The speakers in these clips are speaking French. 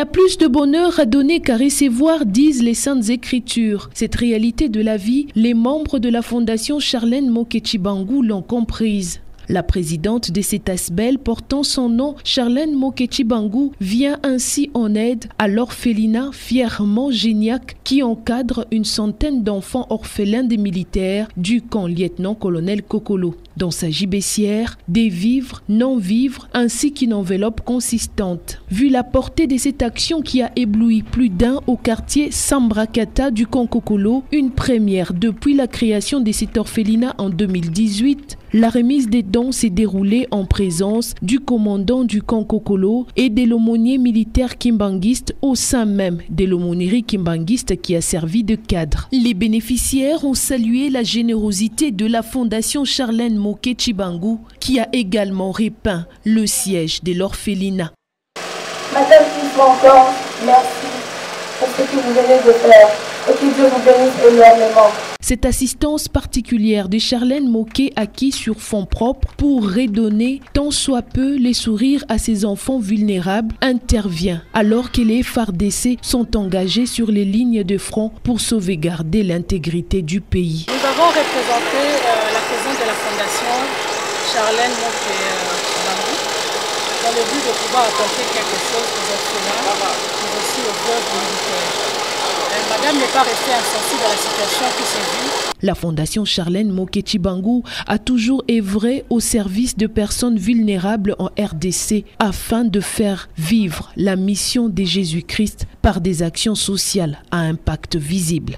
a plus de bonheur à donner qu'à recevoir, disent les Saintes Écritures. Cette réalité de la vie, les membres de la Fondation Charlène Mokechi-Bangu l'ont comprise. La présidente de cet ASBEL portant son nom, Charlène Mokechi-Bangu, vient ainsi en aide à l'orphelinat fièrement géniaque qui encadre une centaine d'enfants orphelins des militaires du camp lieutenant-colonel Kokolo. Dans sa gibecière, des vivres, non-vivres, ainsi qu'une enveloppe consistante. Vu la portée de cette action qui a ébloui plus d'un au quartier Sambrakata du camp Kokolo, une première depuis la création de cet orphelinat en 2018, la remise des dons s'est déroulée en présence du commandant du camp Kokolo et de l'aumônier militaire kimbanguiste au sein même de l'aumônerie kimbanguiste qui a servi de cadre. Les bénéficiaires ont salué la générosité de la Fondation Charlène Mokechi-Bangu qui a également repeint le siège de l'orphelinat. Madame, une fois encore, merci pour ce que vous venez de faire et que Dieu vous bénisse énormément. Cette assistance particulière de Charlène Moké acquise sur fonds propres pour redonner tant soit peu les sourires à ses enfants vulnérables intervient alors que les FARDC sont engagés sur les lignes de front pour sauvegarder l'intégrité du pays. Nous avons représenté la présidente de la Fondation Charlène Moké-Bangu dans le but de pouvoir apporter quelque chose aux orphelins mais aussi aux veuves militaires. Madame n'est pas restée insensible à la situation qui s'est vue. La Fondation Charlène Mokechi-Bangu a toujours œuvré au service de personnes vulnérables en RDC afin de faire vivre la mission de Jésus-Christ par des actions sociales à impact visible.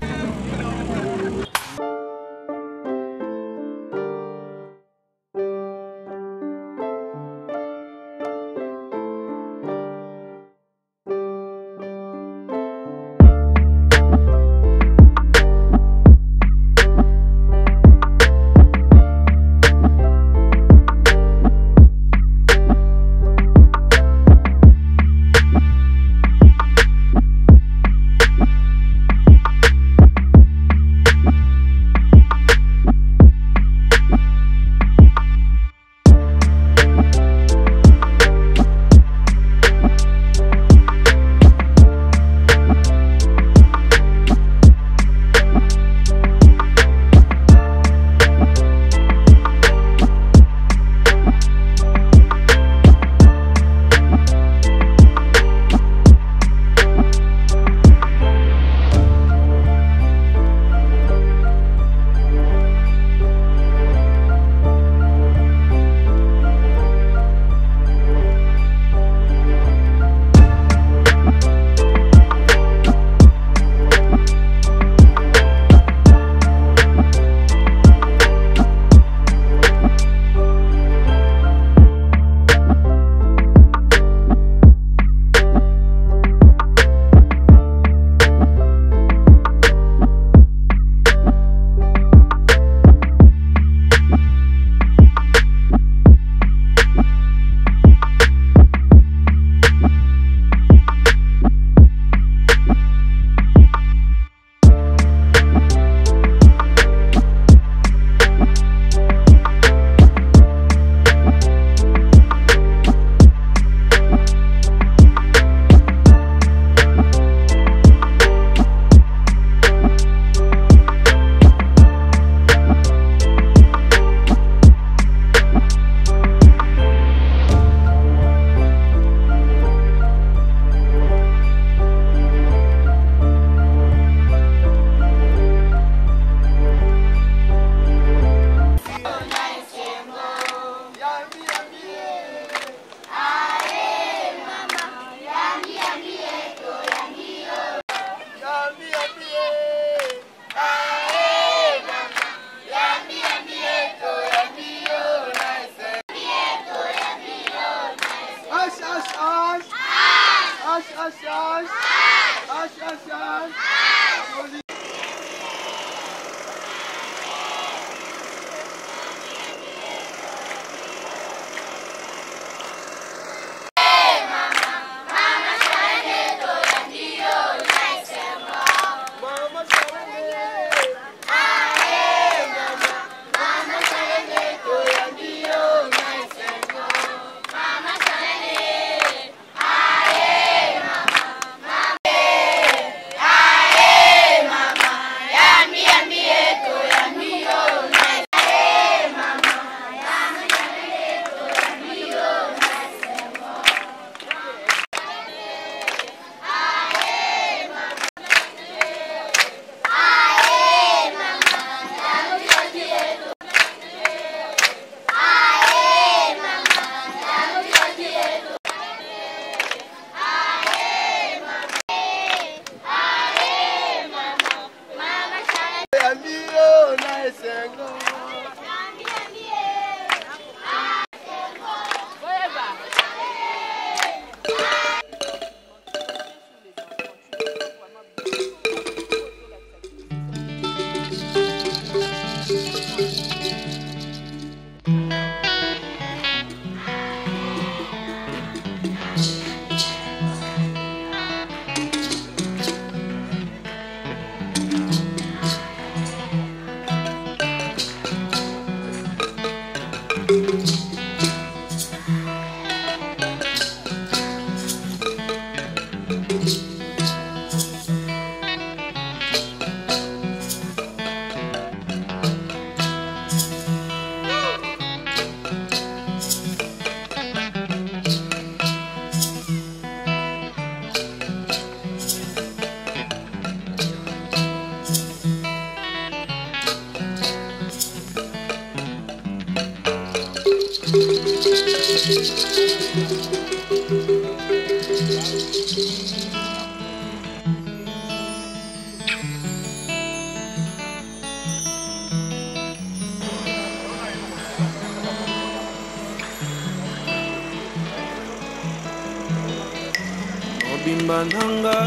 Bimba nanga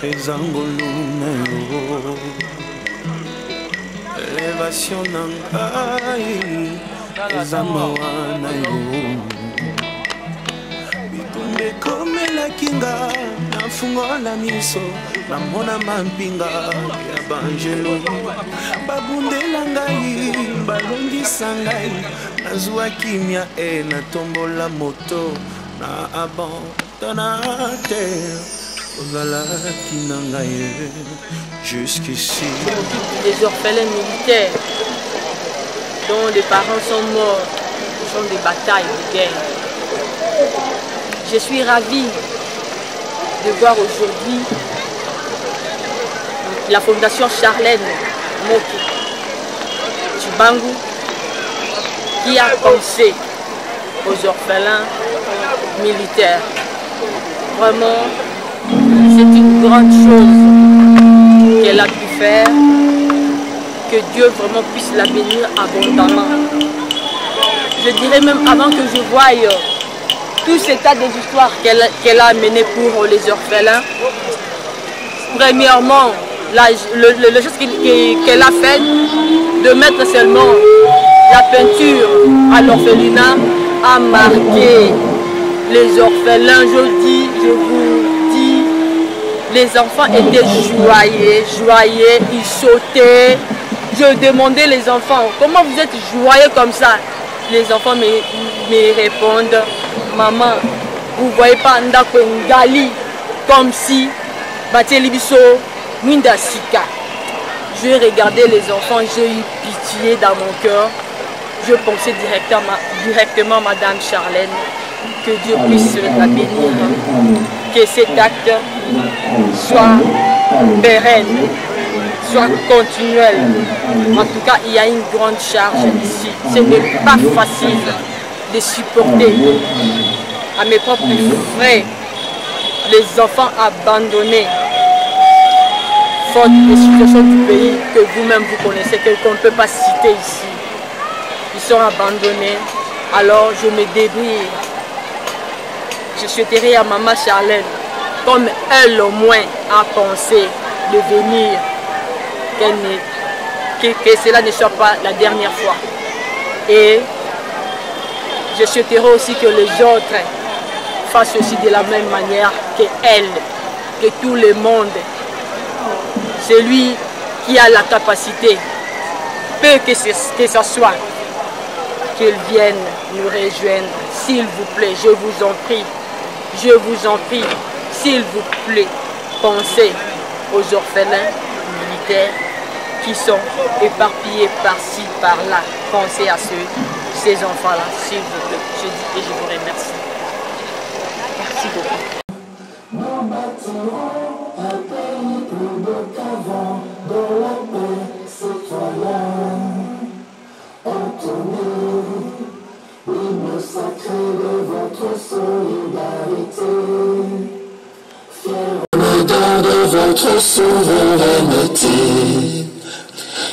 ezangolu na yo elevation nanga ezamawa na yo bitumbe komelaki nga nafungola miso namona mampinga ya banjelo babundela ngai balongisa ngai nazwa kimia natombola moto na abandonate ozalaki na ngai jusqu'ici. Je m'occupe des orphelins militaires dont les parents sont morts au champ de bataille de guerre. Je suis ravie de voir aujourd'hui la Fondation Charlène Moke-Chibangu qui a pensé aux orphelins militaires. Vraiment, c'est une grande chose qu'elle a pu faire, que Dieu vraiment puisse la bénir abondamment. Je dirais même avant que je voie tout cet tas des histoires qu'elle a menées pour les orphelins. Premièrement, la chose qu'elle a faite, de mettre seulement la peinture à l'orphelinat, a marqué les orphelins. Je vous dis, les enfants étaient joyeux, ils sautaient. Je demandais les enfants, comment vous êtes joyeux comme ça? Les enfants me répondent, maman, vous ne voyez pas Ndako Ngali, comme si Batelibiso Mindasika. Je regardais les enfants, j'ai eu pitié dans mon cœur. Je pensais directement à Madame Charlène, que Dieu puisse la bénir, que cet acte soit pérenne, soit continuel. En tout cas, il y a une grande charge ici. Ce n'est pas facile de supporter à mes propres frères les enfants abandonnés, faute des situations du pays que vous-même vous connaissez, qu'on ne peut pas citer ici. Ils sont abandonnés, alors je me débrouille. Je souhaiterais à Maman Charlène, comme elle au moins a pensé de venir, que cela ne soit pas la dernière fois. Et je souhaiterais aussi que les autres fassent aussi de la même manière qu'elle, que tout le monde. Celui qui a la capacité, peu que ce soit, qu'ils viennent nous rejoindre, s'il vous plaît, je vous en prie, s'il vous plaît, pensez aux orphelins militaires qui sont éparpillés par-ci, par-là, pensez à ces enfants-là, s'il vous plaît, je dis et je vous remercie. Merci beaucoup. Nous bâtirons un pays plus beau qu'avant, dans la paix citoyenne. Entonner l'hymne sacré de votre solidarité. Fiers de votre souveraineté.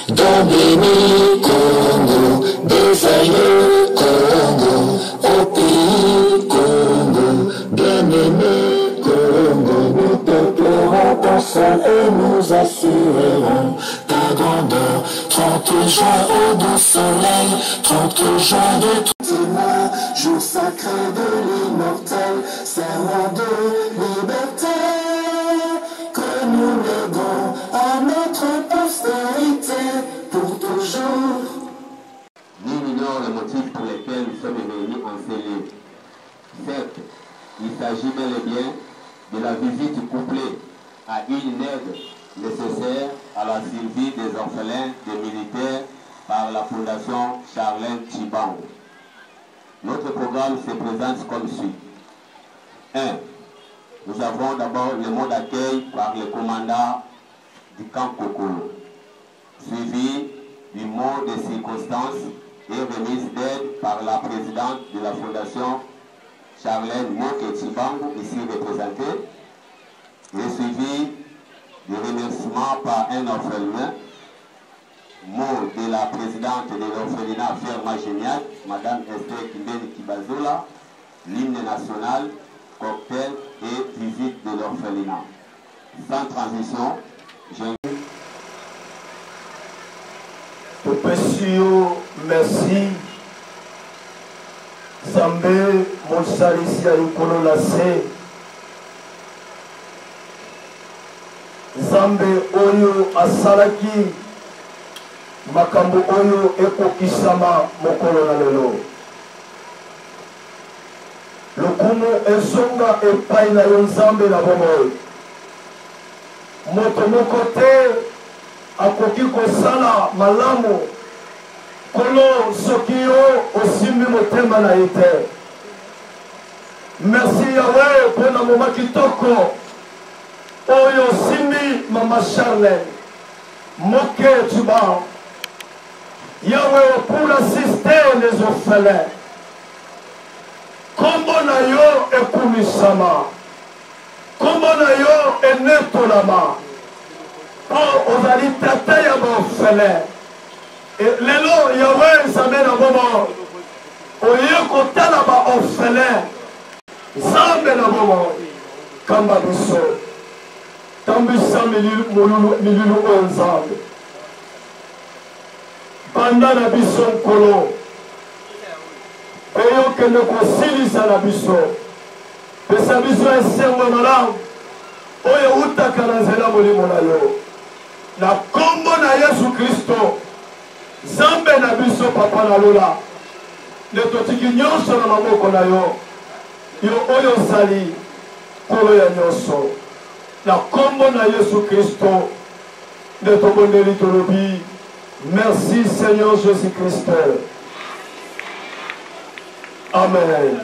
Dans béni Congo, des aïeux Congo, au pays Congo, bien-aimé Congo, nous peuplerons ensemble et nous assurerons ta grandeur. 30 juin au doux soleil, 30 juin de Tima, jour sacré de l'immortel, serment de liberté, que nous léguons à notre postérité pour toujours. d'abord les motifs pour lesquels nous sommes réunis en ces lieux. Certes, il s'agit bel et bien de la visite couplée à une aide nécessaire à la survie des orphelins des militaires par la Fondation Charlène Tshibangou. Notre programme se présente comme suit. 1. Nous avons d'abord le mot d'accueil par le commandant du camp Kokolo, suivi du mot de circonstance et remise d'aide par la présidente de la Fondation Charlène Moke-Tshibangou, ici représentée, et suivi du remerciement par un orphelin, mot de la présidente de l'orphelinat Ferma Géniac, Madame Esther Kimbeni Kibazola, l'hymne national, cocktail et visite de l'orphelinat. Sans transition, j'invite. Topesio, merci. Zambé, Monsalisi Ayukolo Lase. Zambé Oyo Asalaki. Makambo Oyo Ekokisama Mokolo na lelo. Lokumu Esonga Epai na Yonzambe na Bomoy. Moto mokote akoki kosala malamu kolo sokio osimbi motema na ite. Merci Yahweh pona moma kitoko oyo simbi Mama Charlène Moke Tshibangou. Yahweh pour assister les orphelins. Kombo na yo ekumisama. Kombo na yo enetolama. Oh, ozali tata ya orphelin. Lelo Yahweh Nzambe na bomo. Oye kotala ba orphelin. Nzambe na bomo. Kamba biso. Tambisa mililu o Nzambe. Banda na biso nkolo. Eyo kende kosilisa na biso. Pesa biso esengo malamu. Oyo utaka na nzela molimo na yo. Na kombo na Yesu Kristo. Zambe na biso papa na lola. Netotiki nyonso na maboko na yo. Yo oyo sali. Kolo ya nyonso. Na kombo na Yesu Kristo. Netobondeli tolobi. Merci Seigneur Jésus-Christ. Amen.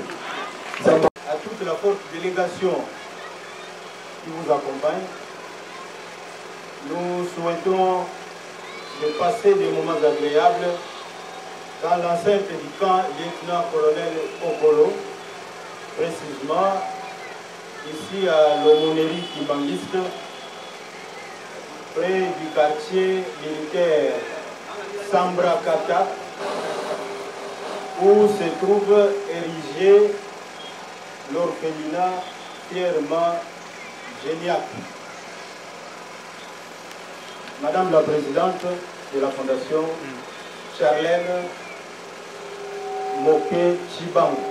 À toute la forte délégation qui vous accompagne, nous souhaitons de passer des moments agréables dans l'enceinte du camp lieutenant-colonel Okolo, précisément ici à l'aumônerie Kibanguiste, près du quartier militaire Sambrakata, où se trouve érigé l'orphelinat Pierrement Géniac. Madame la présidente de la Fondation Charlène Moke-Tshibangou,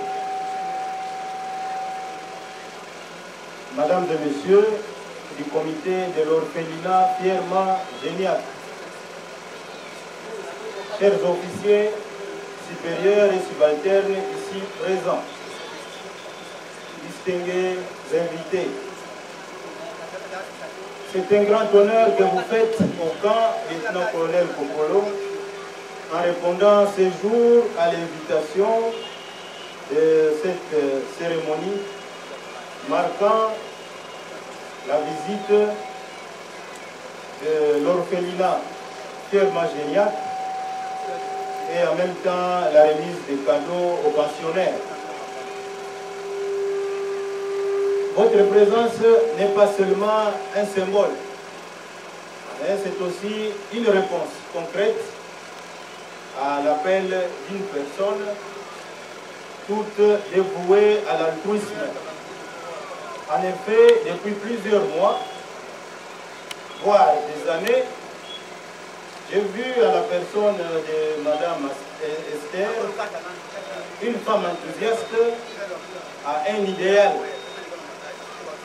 Mesdames et Messieurs du comité de l'orphelinat Pierrement Géniac, chers officiers supérieurs et subalternes ici présents, distingués invités, c'est un grand honneur que vous faites au camp lieutenant-colonel Kokolo en répondant ce jour à l'invitation de cette cérémonie marquant la visite de l'orphelinat Pierrement Géniac et en même temps la remise des cadeaux aux pensionnaires. Votre présence n'est pas seulement un symbole, mais c'est aussi une réponse concrète à l'appel d'une personne toute dévouée à l'altruisme. En effet, depuis plusieurs mois, voire des années, j'ai vu à la personne de Madame Esther une femme enthousiaste à un idéal,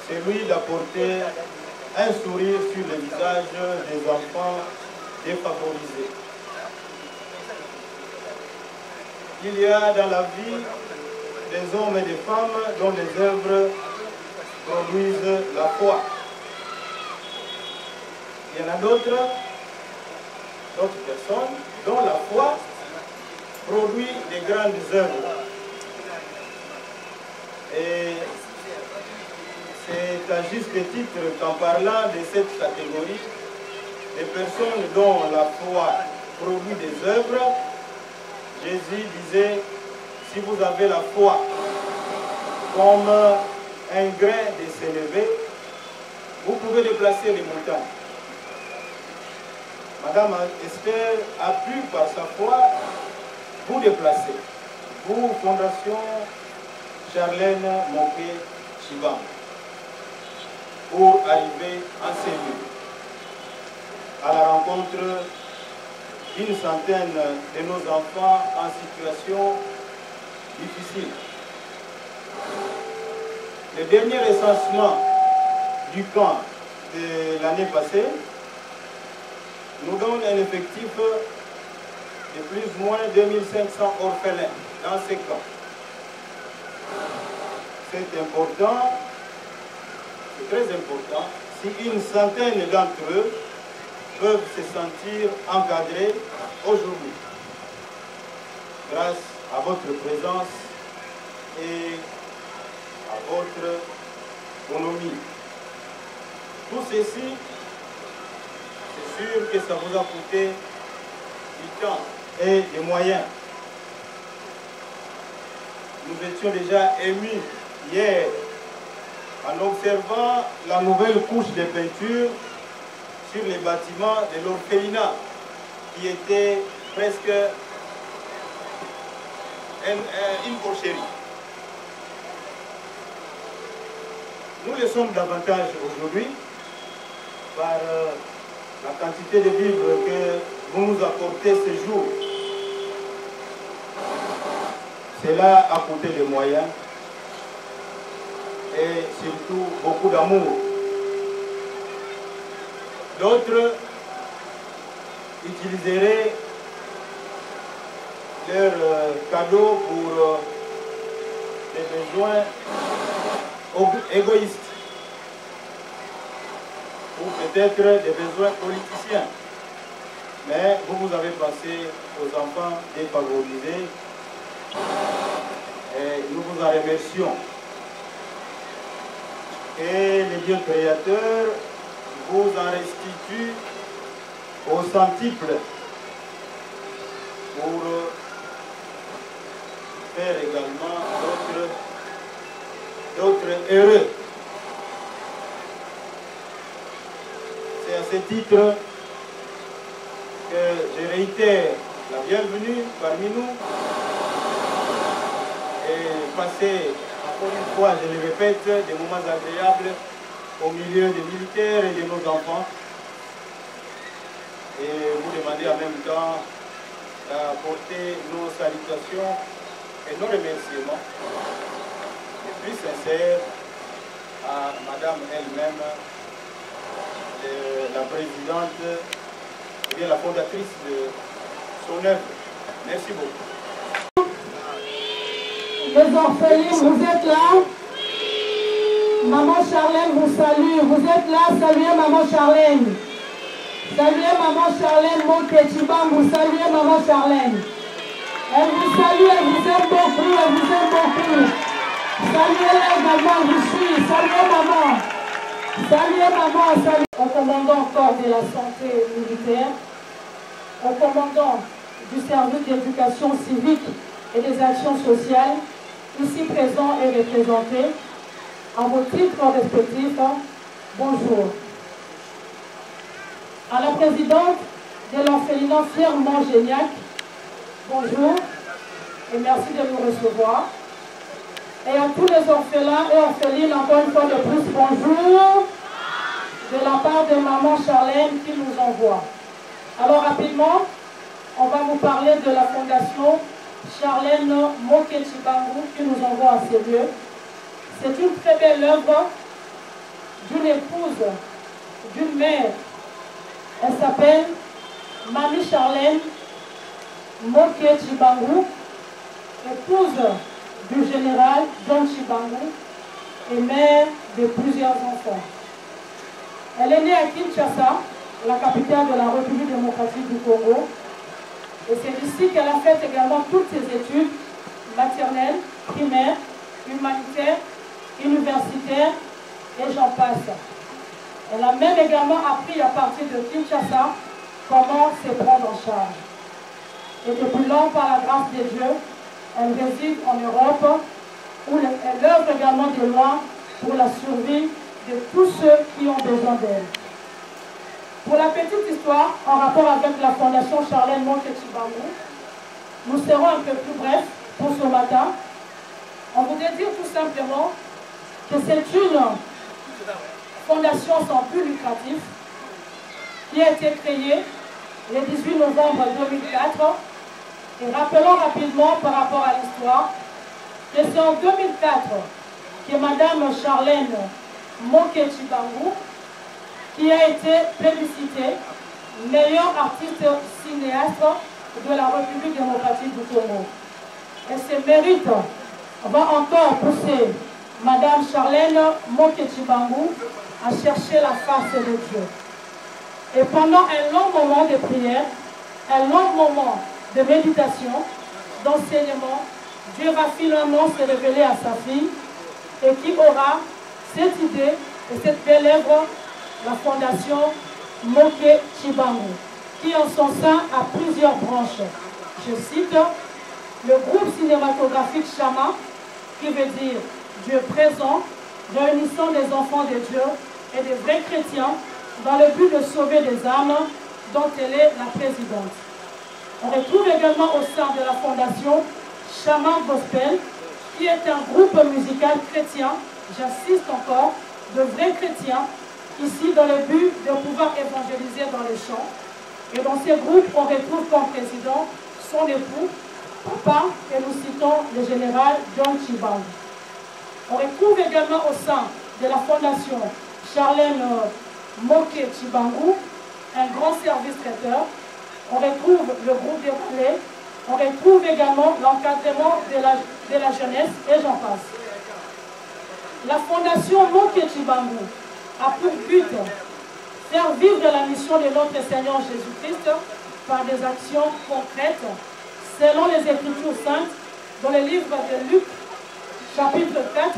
celui d'apporter un sourire sur le visage des enfants défavorisés. il y a dans la vie des hommes et des femmes dont les œuvres produisent la foi. Il y en a d'autres personnes dont la foi produit des grandes œuvres. Et c'est à juste titre qu'en parlant de cette catégorie, des personnes dont la foi produit des œuvres, Jésus disait, si vous avez la foi comme un grain de s'élever, vous pouvez déplacer les montagnes. Madame Esther a pu, par sa foi, vous déplacer. Vous, Fondation Charlène Moké Chibang, pour arriver en ces lieux, à la rencontre d'une centaine de nos enfants en situation difficile. Le dernier recensement du camp de l'année passée nous donne un effectif de plus ou moins 2500 orphelins dans ces camps. C'est important, c'est très important, si une centaine d'entre eux peuvent se sentir encadrés aujourd'hui, grâce à votre présence et à votre bonhomie. Tout ceci, c'est sûr que ça vous a coûté du temps et des moyens. Nous étions déjà émus hier en observant la nouvelle couche de peinture sur les bâtiments de l'orphelinat qui était presque une porcherie. Nous le sommes davantage aujourd'hui par la quantité de vivres que vous nous apportez ce jour. Cela a coûté des moyens et surtout beaucoup d'amour. D'autres utiliseraient leurs cadeaux pour des besoins égoïstes ou peut-être des besoins politiciens. Mais vous avez pensé aux enfants défavorisés et nous vous en remercions. Et le Dieu créateur vous en restitue au centuple pour faire également d'autres heureux. C'est à ce titre que je réitère la bienvenue parmi nous et passer encore une fois, je le répète, des moments agréables au milieu des militaires et de nos enfants. Et vous demandez en même temps d'apporter nos salutations et nos remerciements les plus sincères à Madame elle-même, la présidente, ou bien la fondatrice de son œuvre. Merci beaucoup. Les orphelins, vous êtes là. Maman Charlène vous salue. Vous êtes là, saluez Maman Charlène. Saluez Maman Charlène Moké Chibang, vous saluez Maman Charlène. Elle vous salue, elle vous aime beaucoup, elle vous aime beaucoup. Saluez-la également, je suis. Saluez maman. Saluez maman, saluez. Au commandant corps de la santé militaire, au commandant du service d'éducation civique et des actions sociales, ici présents et représentés, à vos titres respectifs, bonjour. À la présidente de l'orphelinat Fiermont-Géniac, bonjour et merci de nous recevoir. Et à tous les orphelins et orphelines, encore une fois de plus, bonjour, de la part de maman Charlène qui nous envoie. Alors rapidement, on va vous parler de la fondation Charlène Moké Chibang qui nous envoie à ces lieux. C'est une très belle œuvre d'une épouse, d'une mère. Elle s'appelle Mamie Charlène Moké Chibang. épouse du général John Chibangu et mère de plusieurs enfants. Elle est née à Kinshasa, la capitale de la République démocratique du Congo. Et c'est ici qu'elle a fait également toutes ses études maternelles, primaires, humanitaires, universitaires et j'en passe. Elle a même également appris à partir de Kinshasa comment se prendre en charge. Et depuis lors, par la grâce de Dieu, elle réside en Europe où elle œuvre également de loin pour la survie de tous ceux qui ont besoin d'elle. Pour la petite histoire, en rapport avec la Fondation Charlène Moke-Chibangu, nous serons un peu plus brefs pour ce matin. On voudrait dire tout simplement que c'est une fondation sans but lucratif qui a été créée le 18 novembre 2004. Et rappelons rapidement par rapport à l'histoire que c'est en 2004 que Madame Charlène Moke-Chibangu, qui a été plébiscitée meilleure artiste cinéaste de la République démocratique du Congo. Et ce mérite va encore pousser Madame Charlène Moke-Chibangu à chercher la face de Dieu. Et pendant un long moment de prière, un long moment de méditation, d'enseignement, Dieu va finalement se révéler à sa fille et qui aura cette idée et cette belle œuvre, la Fondation Moke-Chibangu, qui en son sein a plusieurs branches. Je cite le groupe cinématographique Chama, qui veut dire Dieu présent, réunissant des enfants de Dieu et des vrais chrétiens dans le but de sauver des âmes dont elle est la présidente. On retrouve également au sein de la Fondation Chama Gospel, qui est un groupe musical chrétien, j'insiste encore, de vrais chrétiens, ici dans le but de pouvoir évangéliser dans les champs. Et dans ces groupes, on retrouve comme président son époux, papa, et nous citons le général John Chibangu. On retrouve également au sein de la Fondation Charlène Moke-Chibangu un grand service traiteur. On retrouve le groupe des relais. On retrouve également l'encadrement de la jeunesse et j'en passe. La Fondation Moke-Chibangu a pour but faire vivre la mission de notre Seigneur Jésus-Christ par des actions concrètes selon les Écritures saintes dans le livre de Luc, chapitre 4,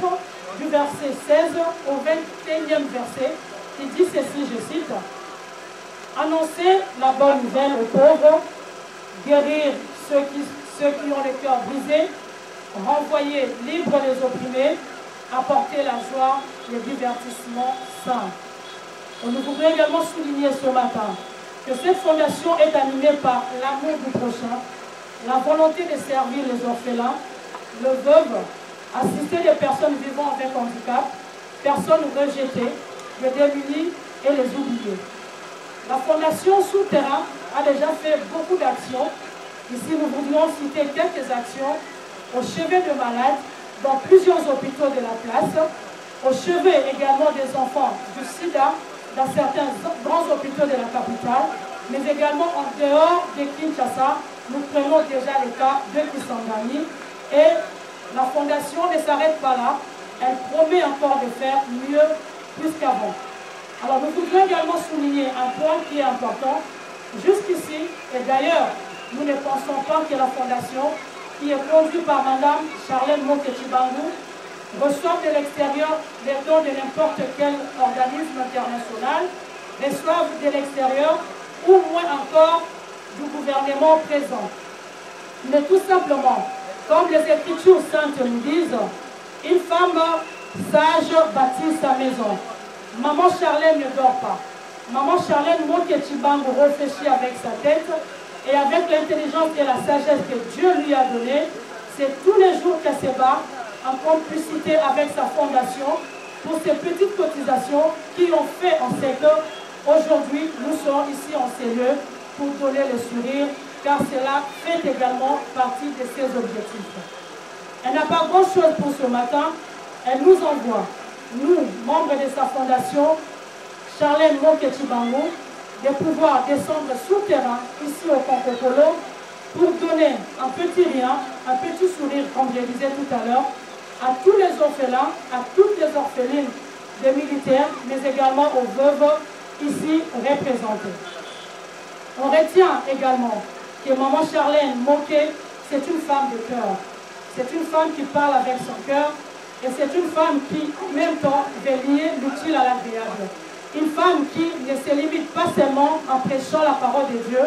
du verset 16 au 21e verset, qui dit ceci, je cite, « Annoncer la bonne nouvelle aux pauvres, guérir ceux qui ont le cœur brisé, renvoyer libres les opprimés, apporter la joie, le divertissement sain. » Nous voudrions également souligner ce matin que cette fondation est animée par l'amour du prochain, la volonté de servir les orphelins, les veuves, assister des personnes vivant avec handicap, personnes rejetées, les démunis et les oubliés. La Fondation Souterrain a déjà fait beaucoup d'actions. Ici, nous voudrions citer quelques actions au chevet de malades dans plusieurs hôpitaux de la place, au chevet également des enfants du SIDA dans certains grands hôpitaux de la capitale, mais également en dehors de Kinshasa. Nous prenons déjà les cas de Kisangani et la Fondation ne s'arrête pas là. Elle promet encore de faire mieux plus qu'avant. Alors nous voudrions également souligner un point qui est important. Jusqu'ici, et d'ailleurs, nous ne pensons pas que la Fondation, qui est conduite par Mme Charlène Moke-Chibangu, reçoivent de l'extérieur les dons de n'importe quel organisme international, reçoivent de l'extérieur ou moins encore du gouvernement présent. Mais tout simplement, comme les Écritures saintes nous disent, une femme sage bâtit sa maison. Maman Charlène ne dort pas. Maman Charlène Moke-Chibangu réfléchit avec sa tête et avec l'intelligence et la sagesse que Dieu lui a donnée. C'est tous les jours qu'elle se bat en complicité avec sa fondation pour ces petites cotisations qui ont fait en sorte qu'aujourd'hui nous sommes ici en ces lieux pour donner le sourire, car cela fait également partie de ses objectifs. Elle n'a pas grand-chose pour ce matin. Elle nous envoie, nous, membres de sa fondation, Charlène Moke-Chibangu, de pouvoir descendre souterrain ici au Kankokolo pour donner un petit rien, un petit sourire, comme je le disais tout à l'heure, à tous les orphelins, à toutes les orphelines des militaires, mais également aux veuves ici représentées. On retient également que maman Charlène Moké, c'est une femme de cœur. C'est une femme qui parle avec son cœur et c'est une femme qui, en même temps, veut lier l'utile à l'agréable. Une femme qui ne se limite pas seulement en prêchant la parole de Dieu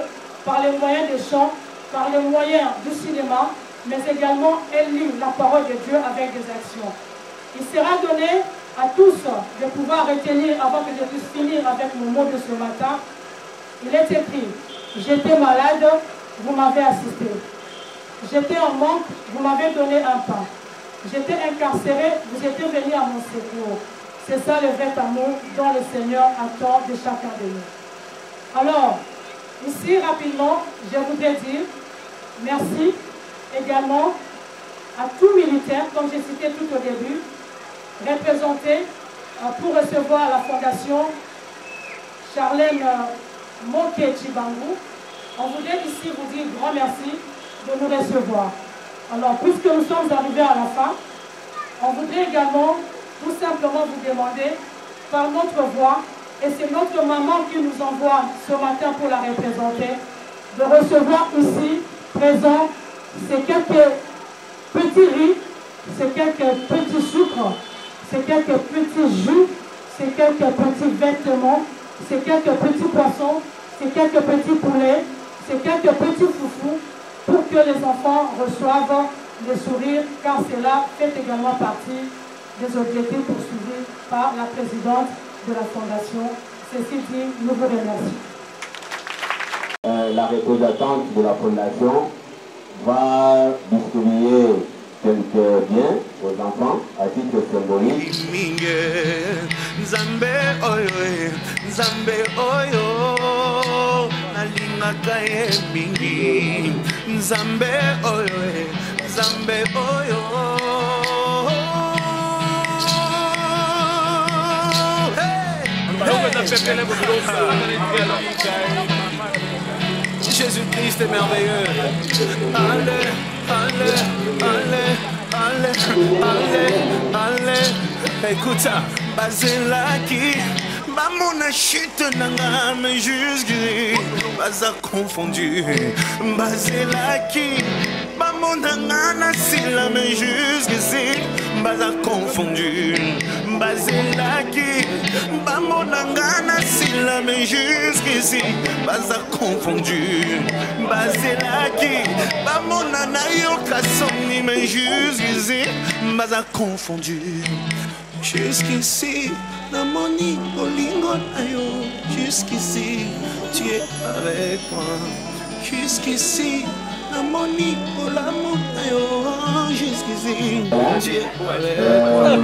par les moyens des chants, par les moyens du cinéma, mais également elle lit la parole de Dieu avec des actions. Il sera donné à tous de pouvoir retenir, avant que je puisse finir avec mon mot de ce matin, il est écrit, j'étais malade, vous m'avez assisté. J'étais en manque, vous m'avez donné un pain. J'étais incarcéré, vous étiez venu à mon secours. C'est ça le vrai amour dont le Seigneur attend de chacun de nous. Alors, ici rapidement, je voudrais dire merci également à tout militaire, comme j'ai cité tout au début, représenté pour recevoir la fondation Charlène Moké Chibangu. On voudrait ici vous dire grand merci de nous recevoir. Alors, puisque nous sommes arrivés à la fin, on voudrait également tout simplement vous demander, par notre voix, et c'est notre maman qui nous envoie ce matin pour la représenter, de recevoir ici, présent, ces quelques petits riz, ces quelques petits sucres, ces quelques petits jus, ces quelques petits vêtements, ces quelques petits poissons, ces quelques petits poulets, ces quelques petits foufous, pour que les enfants reçoivent le sourire, car cela fait également partie des objectifs poursuivis par la présidente de la Fondation. Ceci dit, nous vous remercions. La représentante de la Fondation va distribuer quelques biens aux enfants à titre symbolique. Jésus-Christ est merveilleux. Allez, allez, allez, allez, allez, allez. Écoute ça, Bazelaki, Bamona chute nanga, mais jusqu'y, Baza confondu. Bazelaki, Bamona nana sila, mais jusqu'y, Baza confondu. Bazelaki, Bamona nana sila, mais jusqu'ici, Baza confondu. Bazelaki, Bamona na yoka soni, mais jusqu'ici, Baza confondu. Jusqu'ici, na moni bolingo na yo. Jusqu'ici, tu es avec moi. Jusqu'ici, na moni bolamo na yo. Jusqu'ici, tu es avec moi.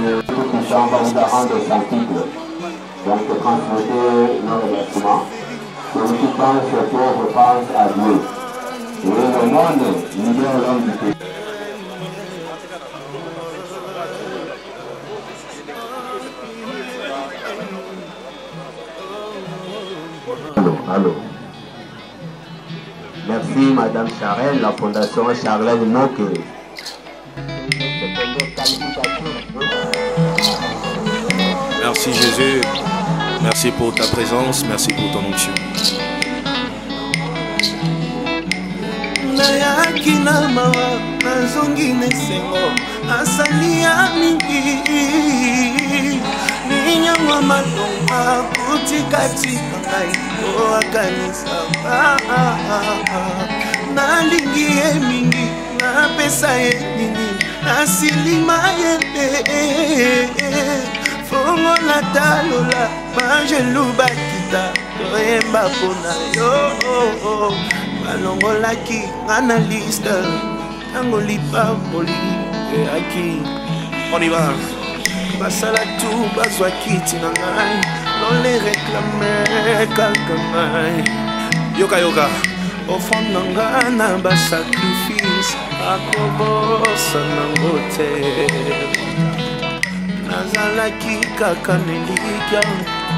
On va vous rendre sans titre. Donc, transmettez nos remerciements. Celui qui pense au pauvre pense à Dieu. Et le monde libère l'homme du péché. Allô. Merci Madame Charelle, la Fondation Charlène Moké. Merci Jésus, merci pour ta présence, merci pour ton onction. Nayaki na mawa nazongi nesengo asalia mingi ninyangwa malonga kutikatika ngai o akanisa nalingi ye mingi napesa ye nini nasilima ye fongo na talola bangelu bakita toyemba mpona yo balongolaki nga na liste ntango lipamboli eyaki on y va basala tu bazwa kiti na ngai lole reklame kaka ngai yokayoka ofrande na nga na basacrifice akobosa nango te nazalaki kaka nelikya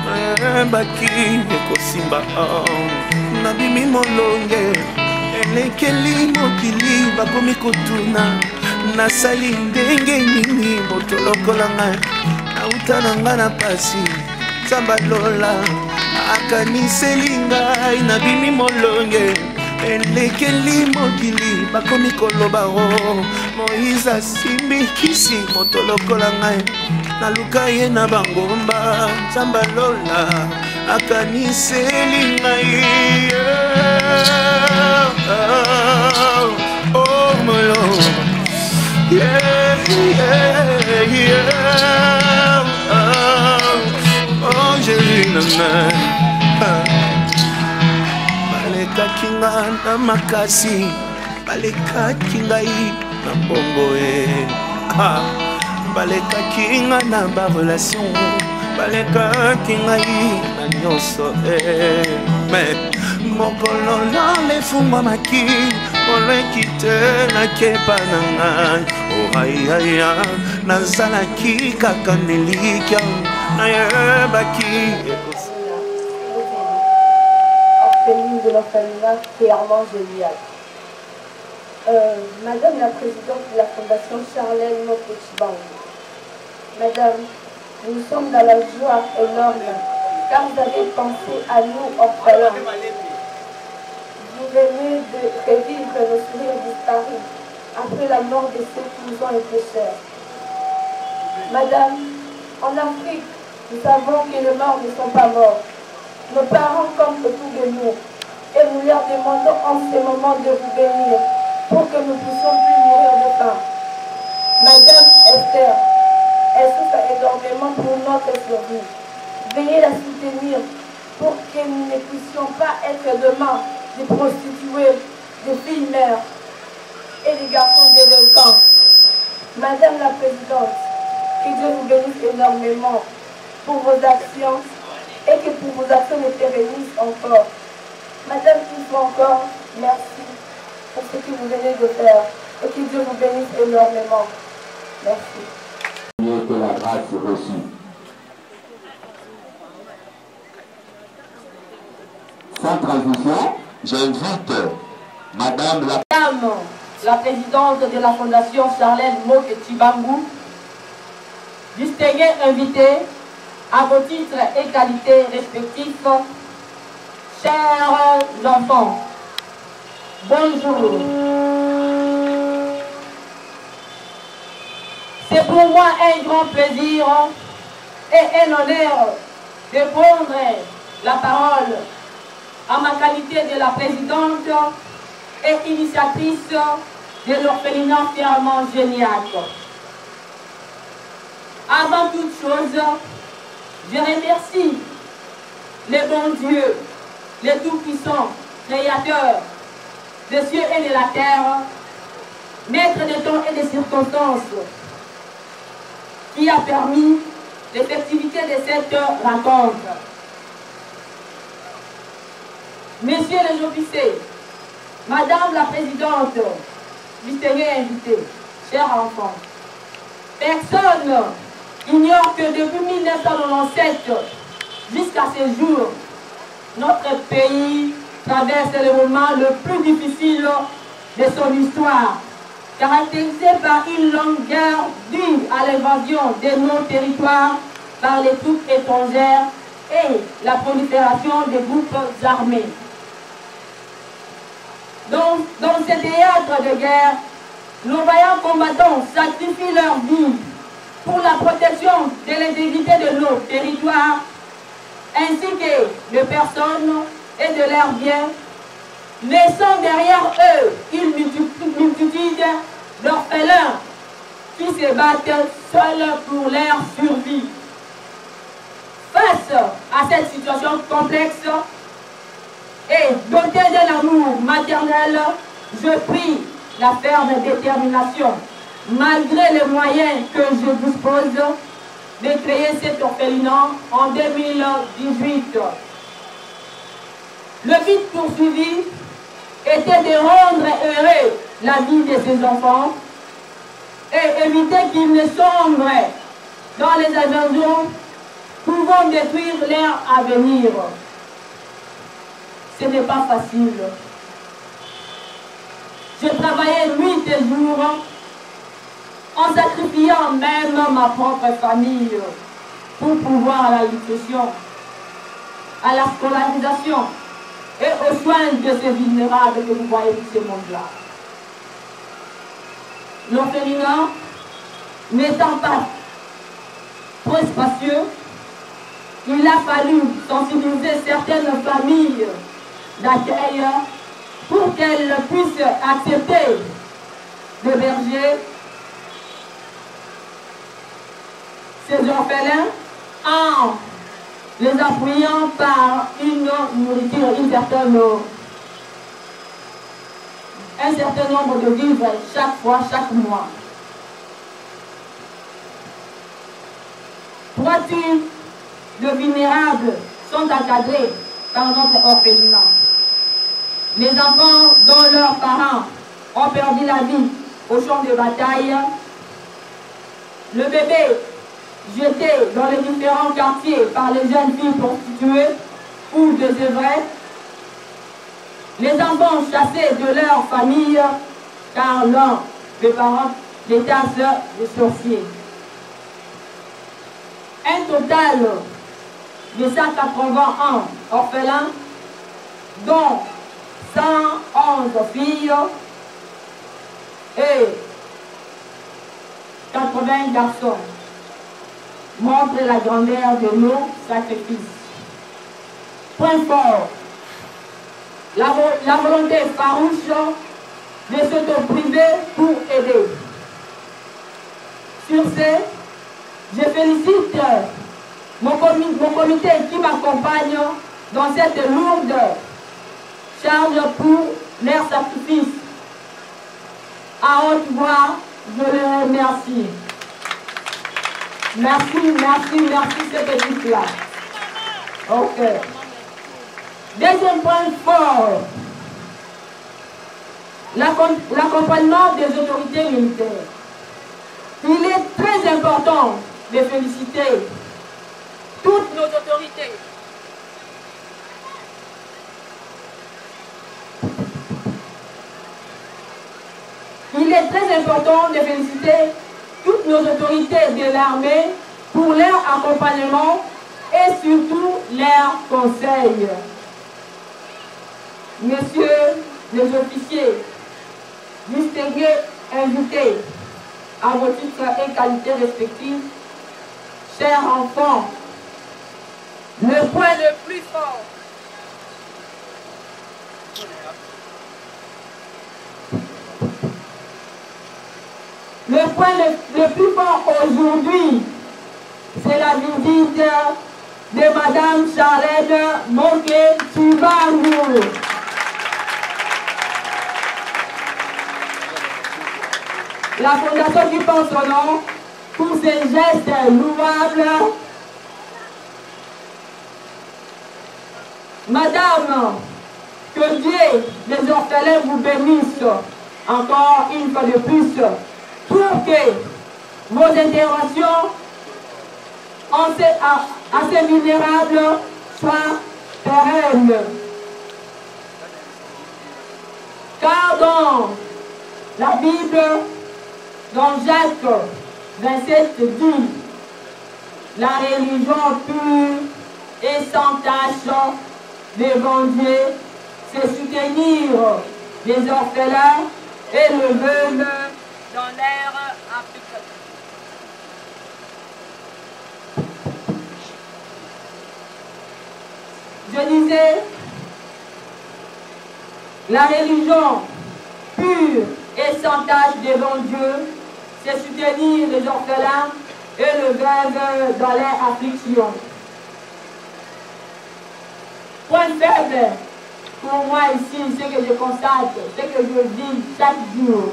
nayebaki ekosimba nabimi molonge elekeli mokili bakomi kotuna nasali ndenge nini moto lokola ngai nauta na ngai na pasi nzambe lola akaniseli ngai nabimi molonge elekeli mokili bakomi koloba o Moïse asimbi kisi moto lokola ngai naluka ye na bangomba nzambe lola akaniseli ngai oh molo yeah yeah yeah oh Jésus nana balekaki nga na makasi balekaki ngai na mbongo balekaki nga na barelation balekaki ngai na nyonso mais mokolo nalefungwamaki moleki te nakepa na ngai ohayaya nazalaki kaka nelikya nayebaki de l'orphelinat Clermont Géliac. Madame la présidente de la Fondation Charlène Mokechibangu. Madame, nous sommes dans la joie énorme car vous avez pensé à nous orphelins. Vous venez de revivre nos souvenirs disparus après la mort de ceux qui nous ont été chers. Madame, en Afrique, nous savons que les morts ne sont pas morts. Nos parents comptent autour de nous et nous leur demandons en ce moment de vous bénir pour que nous puissions plus mourir de faim. Madame Esther, elle souffre énormément pour notre survie. Veuillez la soutenir pour que nous ne puissions pas être demain des prostituées, des filles mères et des garçons délinquants. Madame la présidente, que Dieu vous bénisse énormément pour vos actions et que pour vos actions ne pérennisent encore. Madame, une fois encore, merci pour ce que vous venez de faire et que Dieu vous bénisse énormément. Merci. Que la grâce reçue. Sans transition, j'invite Madame la présidente de la Fondation Charlène Mokechibangu, distinguée invitée à vos titres et qualités respectifs, chers enfants, bonjour. C'est pour moi un grand plaisir et un honneur de prendre la parole en ma qualité de la présidente et initiatrice de l'orphelinat Clermont Géliac. Avant toute chose, je remercie le bon Dieu, le Tout-Puissant, Créateur des cieux et de la terre, Maître des temps et des circonstances, qui a permis l'effectivité de cette rencontre. Messieurs les officiers, Madame la Présidente, distingués invités, chers enfants, personne ignore que depuis 1997 jusqu'à ce jour, notre pays traverse le moment le plus difficile de son histoire, caractérisé par une longue guerre due à l'invasion de nos territoires par les troupes étrangères et la prolifération des groupes armés. Dans ce théâtre de guerre, nos vaillants combattants sacrifient leur vie pour la protection de l'intégrité de nos territoires, ainsi que de personnes et de leurs biens, laissant derrière eux une multitude d'orphelins qui se battent seuls pour leur survie. Face à cette situation complexe et dotée d'un amour maternel, je prie la ferme détermination, malgré les moyens que je dispose, de créer cet orphelinat en 2018. Le but poursuivi était de rendre heureux la vie de ces enfants et éviter qu'ils ne sombrent dans les aventures pouvant détruire leur avenir. Ce n'est pas facile. Je travaillais nuit et jour en sacrifiant même ma propre famille pour pouvoir à la nutrition, à la scolarisation et aux soins de ces vulnérables que vous voyez dans ce monde-là. L'orphelinat n'étant pas trop spacieux, il a fallu sensibiliser certaines familles d'accueil pour qu'elles puissent accepter d'héberger ces orphelins en les appuyant par une nourriture, un certain nombre de vivres chaque fois, chaque mois. 3 types de vulnérables sont encadrés par notre orphelinat. Les enfants dont leurs parents ont perdu la vie au champ de bataille, le bébé jeté dans les différents quartiers par les jeunes filles prostituées ou désœuvrées, les enfants chassés de leur famille car l'un des parents les tasse de sorciers. Un total de 181 orphelins, dont 111 filles et 80 garçons, montre la grandeur de nos sacrifices. Point fort, la volonté farouche de s'auto-priver pour aider. Sur ce, je félicite mon comité qui m'accompagne dans cette lourde charge pour leur sacrifice. À haute voix, je les remercie. Merci cette équipe-là. Ok. Deuxième point fort, l'accompagnement des autorités militaires. Il est très important de féliciter toutes nos autorités. Il est très important de féliciter toutes nos autorités de l'armée pour leur accompagnement et surtout leur conseil. Messieurs les officiers, distingués invités à vos titres et qualités respectives, chers enfants, le point le plus fort le plus fort aujourd'hui, c'est la visite de Madame Charlène Moke-Chibangu. La fondation qui porte son nom pour ses gestes louables. Madame, que Dieu, les orphelins vous bénissent encore une fois de plus pour que vos interventions assez vulnérables soient pérennes. Car dans la Bible, dans Jacques 27 dit, la religion pure et sans tache devant Dieu, c'est soutenir les orphelins et le veuve dans l'ère africaine. Je disais, la religion pure et sans tache devant Dieu, c'est soutenir les orphelins et le veuve dans leur affliction. Point faible pour moi ici, ce que je constate, ce que je vis chaque jour.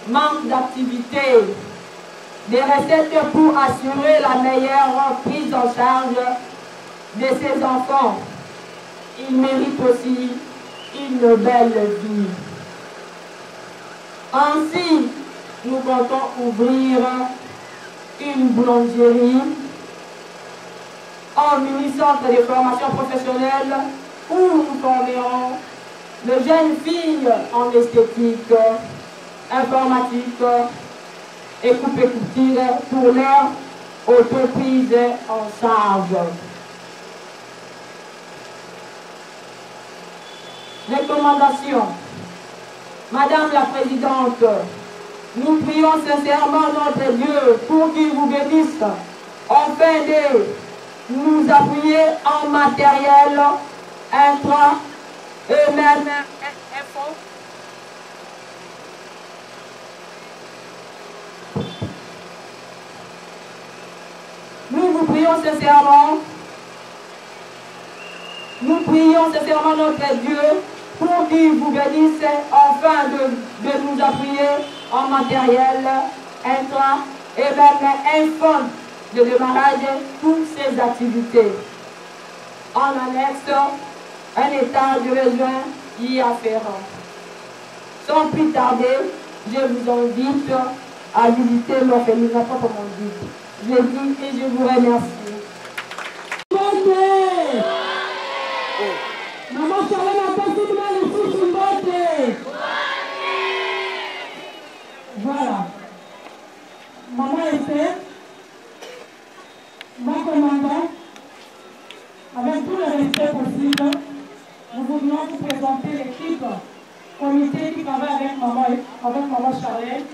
Manque d'activité, des recettes pour assurer la meilleure prise en charge de ces enfants. Ils méritent aussi une belle vie. Ainsi, nous comptons ouvrir une boulangerie, un mini-centre de formation professionnelle où nous formerons les jeunes filles en esthétique, informatique et coupe-couture pour leur autoprise en charge. Recommandation. Madame la Présidente, nous prions sincèrement notre Dieu pour qu'il vous bénisse afin de nous appuyer en matériel, intra et même info. Nous prions sincèrement notre Dieu pour qu'il vous bénisse afin de nous appuyer en matériel, intra et même info de démarrage toutes ces activités. En annexe, un état de besoin y afférent. Sans plus tarder, je vous invite à visiter l'orphelinat proprement dit. Je dis et je vous remercie. Maman Charlène a passé devant les sous sur le voilà. Maman Esther, mon commandant, avec tout le respect possible, nous voudrions vous présenter l'équipe comité qui travaille avec maman Charlène.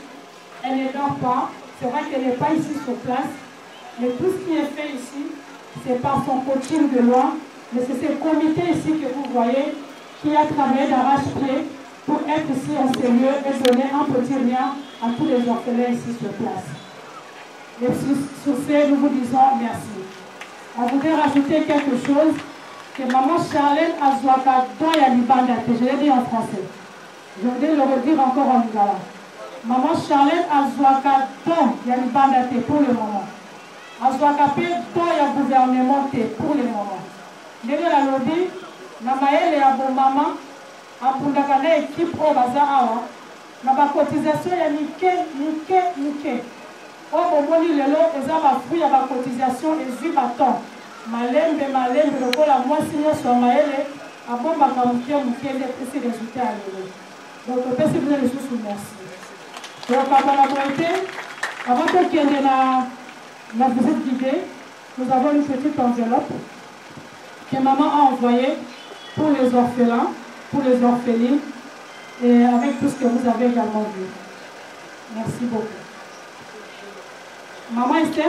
Elle n'est pas, c'est vrai qu'elle n'est pas ici sur place, mais tout ce qui est fait ici, c'est par son coaching de loin, mais c'est ce comité ici que vous voyez qui a travaillé d'arrache-pied pour être ici en sérieux et donner un petit lien à tous les orphelins ici sur place. Et sur ce, nous vous disons merci. On voudrait rajouter quelque chose, que maman Charlène Azouaka Doya Libandate, je l'ai dit en français. Je voudrais le redire encore en lingala. Maman Charlène Azouaka Doya Libandate pour le moment. Azouaka Doya gouvernement pour le moment. Ndenge la lobby, na maele ya bon maman, apundaka na équipe au baza awa, na ba cotisation ya nike. O bomoni lelo eza ba fruit ya ba cotisation ezwi baton. Malembe lokola mwasi nyonso maele, abombaka muke nde pesi résultat ya lelo. Donc pesi bino lisusu merci. Donc la beauté, avant de kende na visite guidée, nous avons une petite enveloppe que maman a envoyé pour les orphelins, pour les orphelines, et avec tout ce que vous avez également vu. Merci beaucoup. Maman Esther?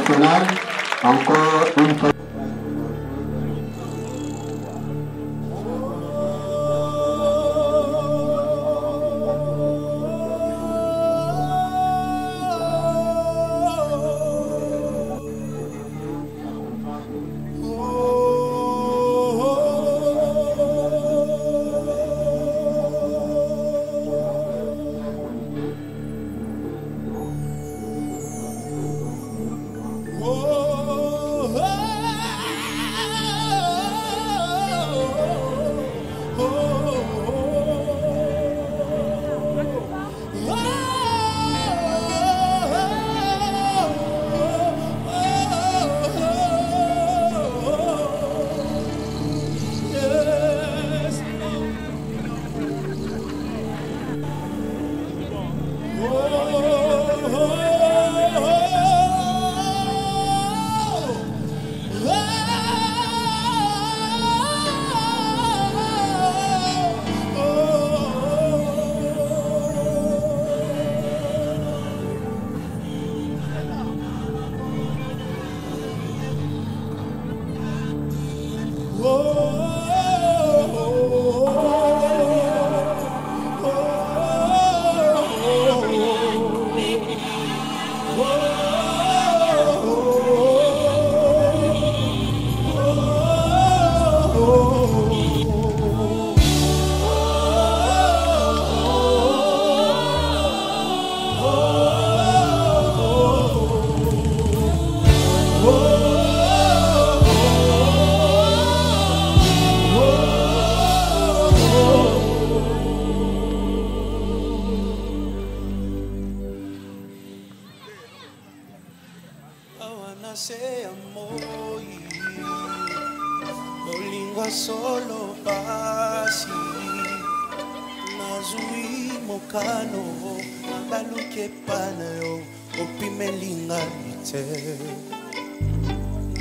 nationale, encore une fois. Solo pasi nazui mokano baluke panayo opimelinga ite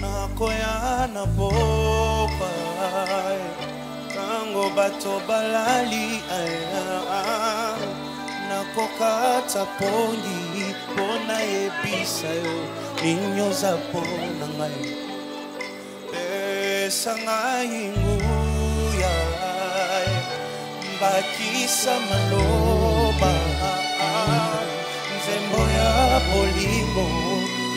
nakoya na bopa kango bato balali aya nakokata pongi pona ebisa yo ninyoza pona ngai sangai nguya bakisa maloba nzembo ya bolingo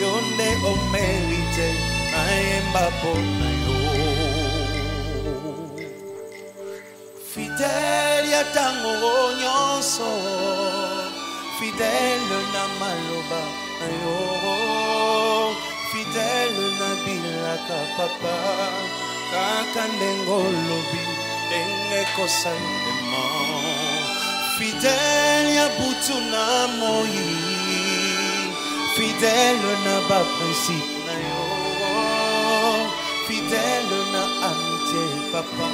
yonde omerite naemba pona yo fidèle ya tango nyonso fidèle na maloba yo fidèle na bilaka papa kaka ndengo lobi ndenge kosalema fidèle ya butu na moi fidèle na baprincipe na yo fidèle na amitié papa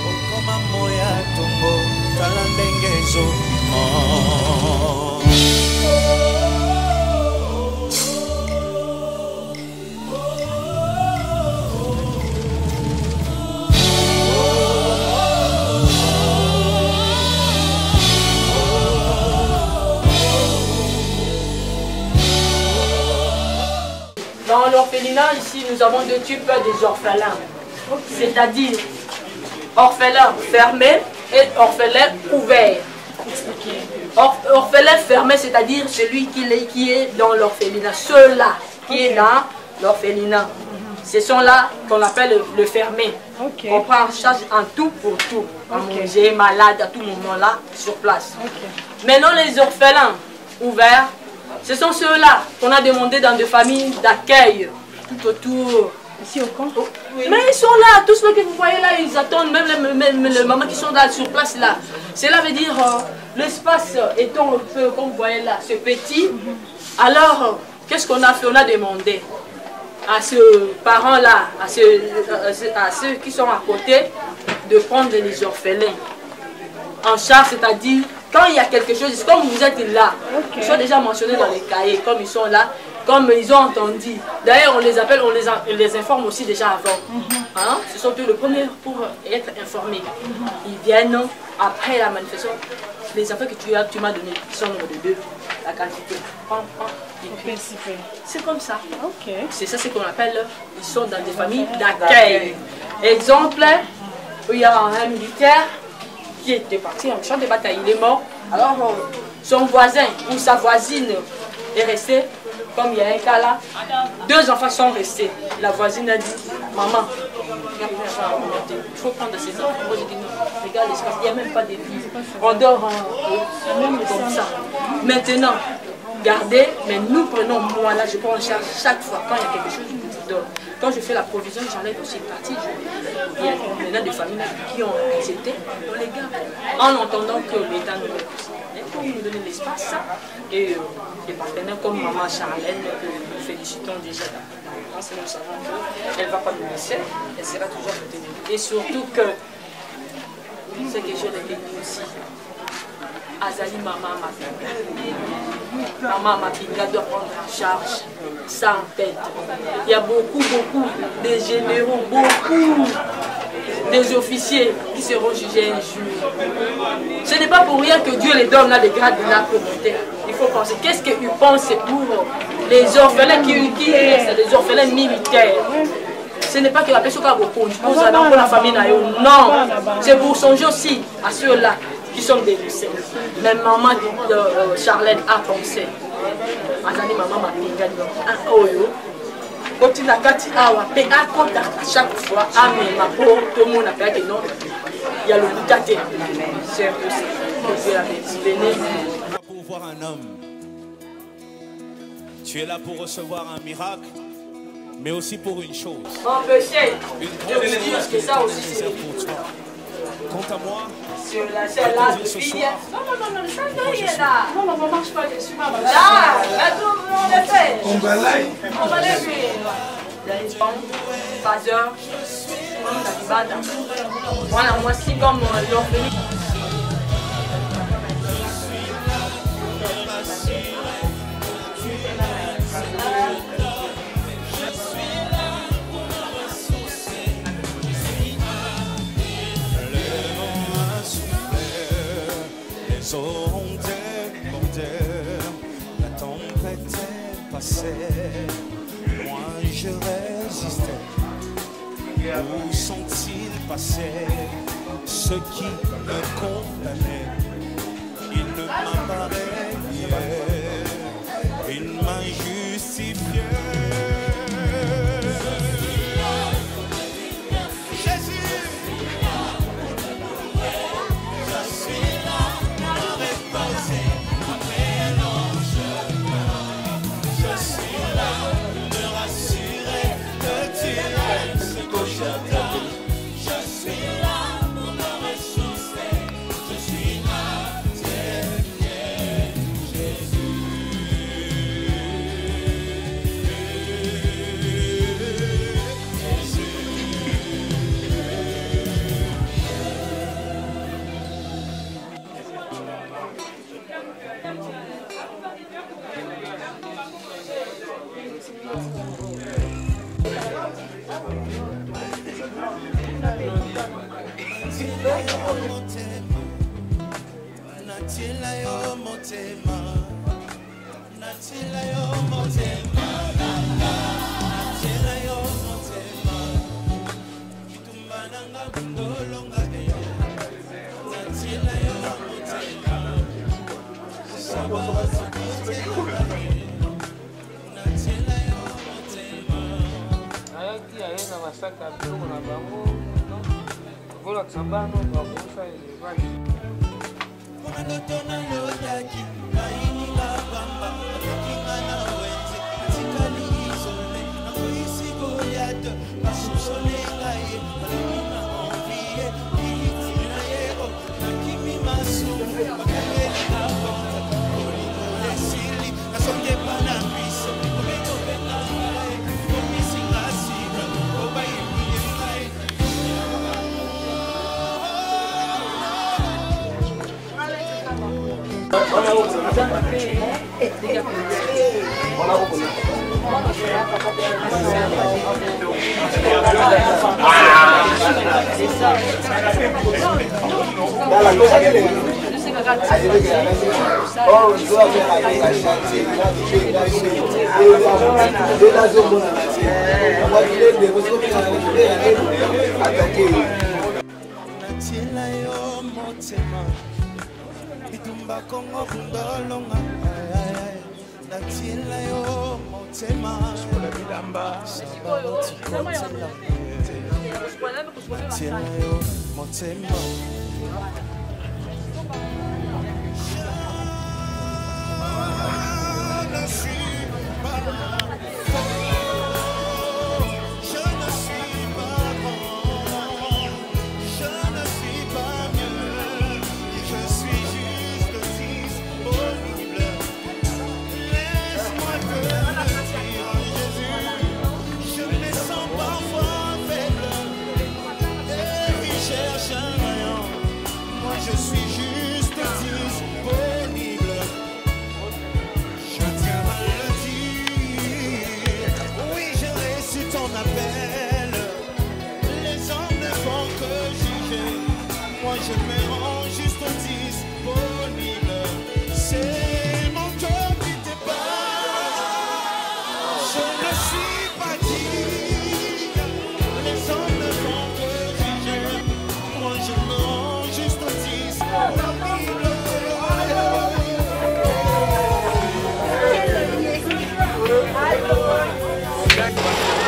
okoma moya tongo tala ndenge ezobima. Dans l'orphelinat, ici, nous avons deux types des orphelins. C'est-à-dire orphelin fermé et orphelin ouvert. Orphelin fermé, c'est-à-dire celui qui est dans l'orphelinat. Ceux-là qui est dans l'orphelinat. Ce sont là qu'on appelle le fermé. On prend en charge en tout pour tout. En manger, malade, à tout moment là, sur place. Maintenant, les orphelins ouverts, ce sont ceux-là qu'on a demandé dans des familles d'accueil tout autour. Ici au camp. Oui. Mais ils sont là, tous ceux que vous voyez là, ils attendent, même les mamans qui sont là sur place là. Cela veut dire l'espace étant un peu, comme vous voyez là, c'est petit. Alors, qu'est-ce qu'on a fait? On a demandé à ce parents-là, à ceux qui sont à côté, de prendre les orphelins en charge, c'est-à-dire quand il y a quelque chose, comme vous êtes là, ils sont déjà mentionnés dans les cahiers, comme ils sont là, comme ils ont entendu. D'ailleurs, on les appelle, on les informe aussi déjà avant. Hein? Ce sont eux les premiers pour être informés. Ils viennent après la manifestation. Les enfants que tu m'as donnés, ils sont nombre de 2. la quantité. C'est comme ça. Okay. C'est ça ce qu'on appelle, ils sont dans des familles d'accueil. Exemple, il y a un militaire qui était parti en champ de bataille, il est mort. Alors son voisin ou sa voisine est resté, comme il y a un cas là, 2 enfants sont restés. La voisine a dit, maman, il faut prendre ses enfants. Moi j'ai dit non, regarde l'espace, il n'y a même pas de vie. On dort comme ça. Maintenant, gardez, mais nous prenons, moi là, je prends en charge chaque fois quand il y a quelque chose, je vous donne. Quand je fais la provision, j'enlève aussi une partie. Il y a maintenant des familles qui ont accepté, on les garde. En entendant que l'État nous met aussi. Pour nous donner l'espace, et des partenaires comme Maman Charlène, que nous félicitons déjà d'avance, nous savons qu'elle ne va pas nous laisser, elle sera toujours retenue. Et surtout que, ce que je l'ai dit aussi, Azali Maman Mapinga. Maman Mapinga doit prendre en charge ça en tête. Il y a beaucoup de généraux, beaucoup des officiers qui seront jugés un jour. Ce n'est pas pour rien que Dieu les donne là des grades de la communauté. Il faut penser, qu'est-ce qu'ils pensent pour les orphelins qui restent, les orphelins militaires. Ce n'est pas que la personne a beaucoup pour la famille. Non, c'est pour songer aussi à ceux-là qui sont délaissés. Mais maman Charlène a pensé. Azali maman Mapinga un oyo. Continue à chaque fois, ma peau, tout le monde a fait non. Il y a le boucaté. C'est impossible. Pour voir un homme, tu es là pour recevoir un miracle, mais aussi pour une chose. Mon péché, une je vous dis que ça aussi c'est pour toi. Quant à moi, sur la celle-là, ce soir, non, ça n'est là. Non, on ne marche pas, je suis pas là. On le fait. On va le faire. Pasteur, voilà, moi aussi comme l'orpheline. Les eaux ont débordé, la tempête est passée, moi je résistais. Où sont-ils passés ceux qui me condamnaient? Il ne m'a pas rayé, il m'a justifié.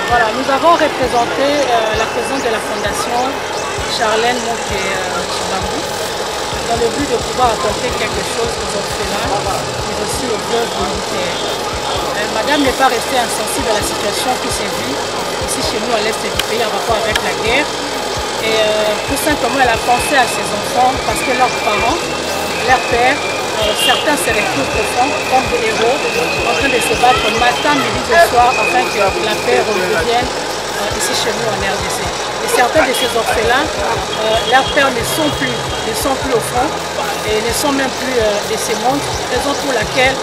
Voilà, nous avons représenté la présidente de la fondation, Charlène Moke-Chibangou, dans le but de pouvoir apporter quelque chose aux orphelins, mais aussi aux veuves militaires. Madame n'est pas restée insensible à la situation qui s'est vue ici chez nous à l'est du pays en rapport avec la guerre. Et tout simplement, elle a pensé à ses enfants parce que leurs parents, leurs pères, certains se retrouvent au fond comme des héros en train de se battre matin, midi et soir afin que la paix revienne ici chez nous en RDC. Et certains de ces orphelins, leurs pères ne sont plus au front et ne sont même plus de ces mondes, raison pour laquelle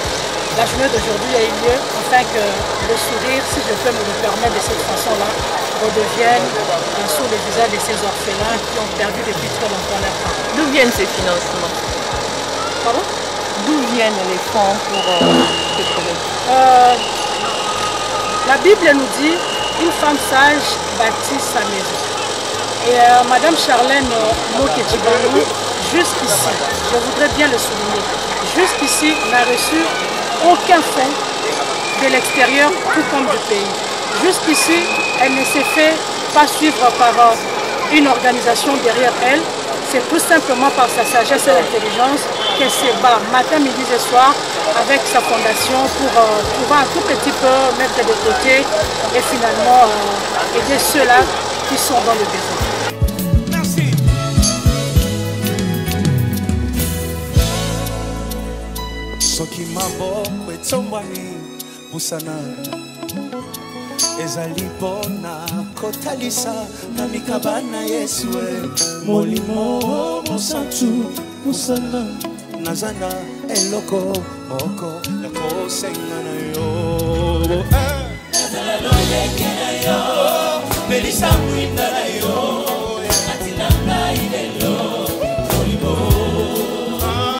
la journée d'aujourd'hui a eu lieu afin que le sourire, si je peux me le permettre de cette façon-là, redevienne sur les visages de ces orphelins qui ont perdu depuis très longtemps leurs parents. D'où viennent ces financements? Pardon? D'où viennent les fonds pour ce problème? La Bible nous dit une femme sage bâtit sa maison. Et Madame Charlène Moke-Chibangou, jusqu'ici, je voudrais bien le souligner, jusqu'ici n'a reçu aucun fonds de l'extérieur, tout comme du pays. Jusqu'ici, elle ne s'est fait pas suivre par une organisation derrière elle. C'est tout simplement par sa sagesse et l'intelligence qu'elle se bat matin, midi et soir avec sa fondation pour pouvoir un tout petit peu mettre de côté et finalement aider ceux-là qui sont dans le besoin. Merci. Soki maboko etombani busana ezali bona kotalisa na mikabana Yesu molimo mosantu busana nazana eloko oko yakosenga na yo nazana no lekena yo belisa mwinda